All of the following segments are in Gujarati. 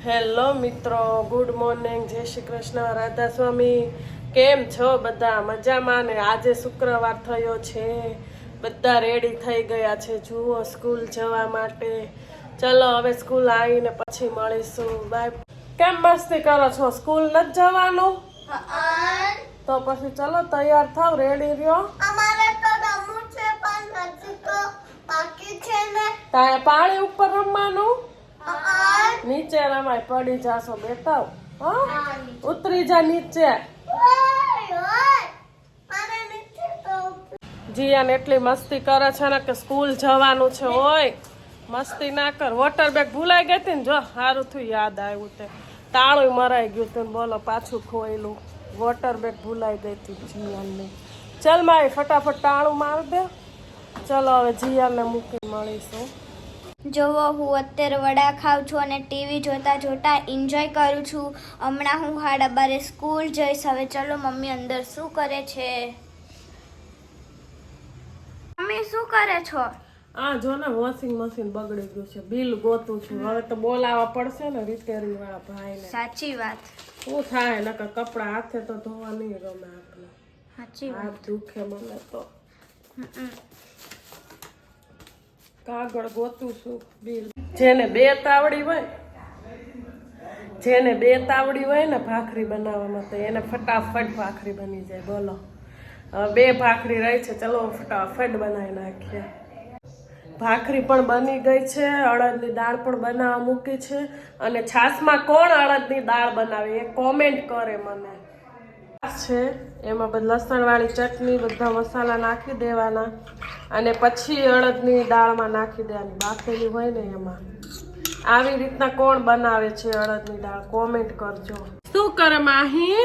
હેલો મિત્રો, ગુડ મોર્નિંગ, જય શ્રી કૃષ્ણ, રાધા સ્વામી. કેમ છો બધા? મજામાં ને? આજે શુક્રવાર થયો છે, બધા રેડી થઈ ગયા છે જુઓ સ્કૂલ જવા માટે. ચલો હવે સ્કૂલ આવીને પછી મળીશું. બાય. કેમ મસ્તી કરો છો? સ્કૂલ નથી જવાનું? તો પછી ચલો તૈયાર થાવ, રેડી રહ્યો. અમારે તો રમવું છે પણ હજી તો બાકી છે ને. તારે પાણી ઉપર રમવાનું? નીચે નીચે રમાય, પડી જાશો બેટા. હા, ઉતરી જા નીચે. જીયાને એટલી મસ્તી કરે છે ને કે સ્કૂલ જવાનું છે. ઓય મસ્તી ના કર. વોટર બેગ ભૂલાઈ ગઈ હતી ને, જો સારું થયું યાદ આવ્યું. તે તાળું મરાઈ ગયું હતું, બોલો પાછું ખોયેલું. વોટર બેગ ભૂલાઈ ગઈ હતી જીયાને. ચલ મારી ફટાફટ તાળું માર દે. ચલો હવે જીયાને મૂકી મળીશું. જોવો, હું અત્યારે વડા ખાઉં છું અને ટીવી જોતા જોતા એન્જોય કરું છું. હમણાં હું 12:30 સ્કૂલ જઈશ. હવે ચલો મમ્મી અંદર શું કરે છે? મમ્મી શું કરે છો? આ જો ને વોશિંગ મશીન બગડી ગયું છે, બિલ ગોતું છું. હવે તો બોલાવવા પડશે ને રિપેરિંગ વાળા ભાઈને. સાચી વાત. શું થાય નકર કપડા હાથે તો ધોવા નહીં ગમે આપણે. સાચી વાત. હાથ દુખે મને તો. કાગળ ગોતું છું, બિલ. જેને બે તાવડી હોય ને ભાખરી બનાવવામાં, તો એને ફટાફટ ભાખરી બની જાય. બોલો, હવે 2 ભાખરી રહી છે, ચલો ફટાફટ બનાવી નાખીએ. ભાખરી પણ બની ગઈ છે, અડદની દાળ પણ બનાવવા મૂકી છે. અને છાશમાં કોણ અડદની દાળ બનાવે એ કોમેન્ટ કરે મને. છે એમાં બધી લસણવાળી ચટણી, બધા મસાલા નાખી દેવાના અને પછી અડદની દાળમાં નાખી દેવાની. બાફેલી હોય ને એમાં. આવી રીતના કોણ બનાવે છે અડદની દાળ? કોમેન્ટ કરજો. શું કરે માહી?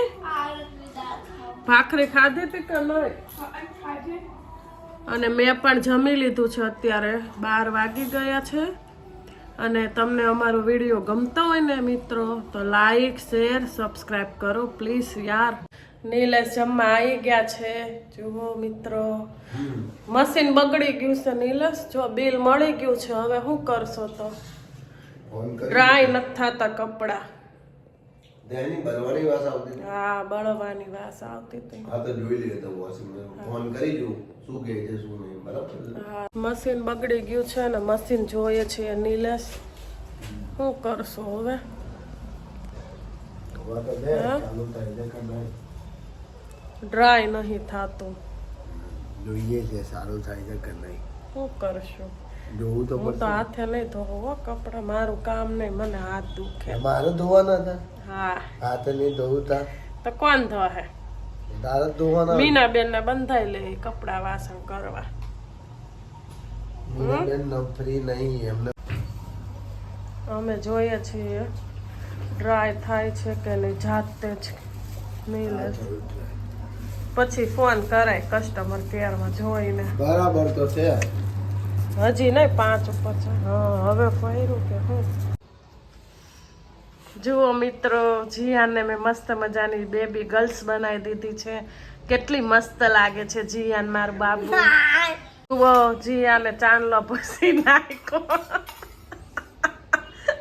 ભાખરી ખાધી હતી કે નહીં? અને મેં પણ જમી લીધું છે. અત્યારે 12 વાગી ગયા છે. અને તમને અમારો વિડીયો ગમતો હોય ને મિત્રો, તો લાઈક, શેર, સબસ્ક્રાઈબ કરો પ્લીઝ યાર. નીલેશ જમવા આવી ગયા છે જુઓ મિત્રો. મશીન બગડી ગયું છે નીલેશ, જો બિલ મળી ગયું છે. હવે શું કરશો? તો ડ્રાય નથી થતા કપડા. હા, બળવાની વાસ આવતી હતી. હા, મશીન બગડી ગયું છે ને મશીન જોઈએ છે નીલેશ. શું કરશો હવે? ડ્રાય નહીં થતું. જોઈએ છે સારું થાય છે કે નહીં. શું કરશું? જોવું તો હું તો હાથે નહીં ધોવો કપડા. મારું કામ નહીં, મને હાથ દુખે. મારે ધોવાના હતા. હા, હાથે નહીં ધોવું તા તો કોણ ધોહે? તારે ધોવાના. મીનાબેન ને બંધાઈ લે કપડા વાસણ કરવા. બેન ફ્રી નહીં એમને. અમે જોઈએ છીએ ડ્રાય થાય છે કે નહીં, જાતે જ નહીં લે. પછી ફોન કરાય કસ્ટમર કેરમાં જોઈને. બરાબર તો છે. હજી નહીં, 5 ઉપર છે. હા, હવે ફર્યું કે હું. જુઓ મિત્રો, જીયાને મેં મસ્ત મજાની બેબી ગર્લ્સ બનાવી દીધી છે. કેટલી મસ્ત લાગે છે જીયાન, મારું બાબુ. જુઓ, જીયાને ચાંદલો ભૂસી નાખ્યો.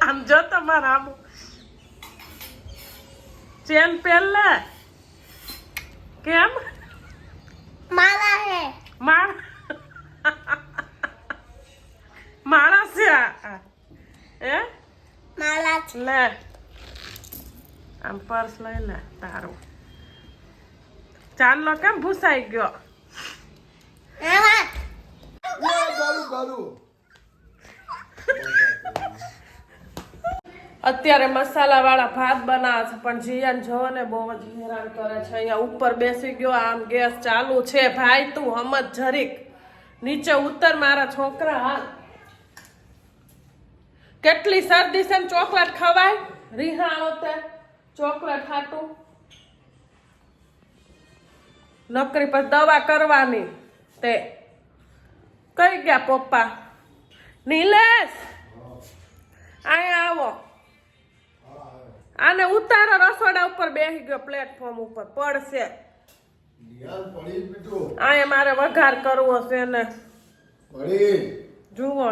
આમ જો તમારા આમ ચેન પહેરલે કેમ? મારા હે માણસ છે એ મારા લે. આમ પર્સ લઈ લે તારું. ચાંદલો કેમ ભૂસાઈ ગયો? અત્યારે મસાલા વાળા ભાત બનાવે છે, પણ જીયાન જોવો ને બહુ જ હેરાન કરે છે. અહીંયા ઉપર બેસી ગયો, આમ ગેસ ચાલુ છે. ભાઈ તું હમત જરીક, નીચે ઉતર મારા છોકરા. હાલ, કેટલી શરદી છે ને ચોકલેટ ખવાય? રિહાણો તે ચોકલેટ ખાતું નકરી પર દવા કરવાની. તે કઈ ગયા પપ્પા? નીલેશ અહીંયા આવો. આને ઉતારો, રસોડા ઉપર બેસી ગયો, પ્લેટફોર્મ ઉપર પડશે. અહીંયા મારે વઘાર કરવો છે ને. જુઓ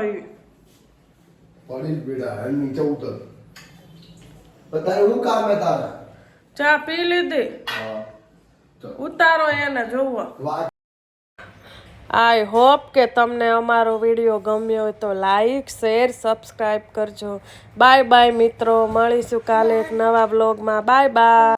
પડી બેટા નીચે ઉતર. તારે હું કામ હે તારા ચા પી લીધી હા ઉતારો એને જોવો વાત આઈ હોપ કે તમને અમારો વિડીયો ગમ્યો હોય તો લાઈક શેર સબસ્ક્રાઈબ કરજો બાય બાય મિત્રો મળીશું કાલે એક નવા બ્લોગમાં બાય બાય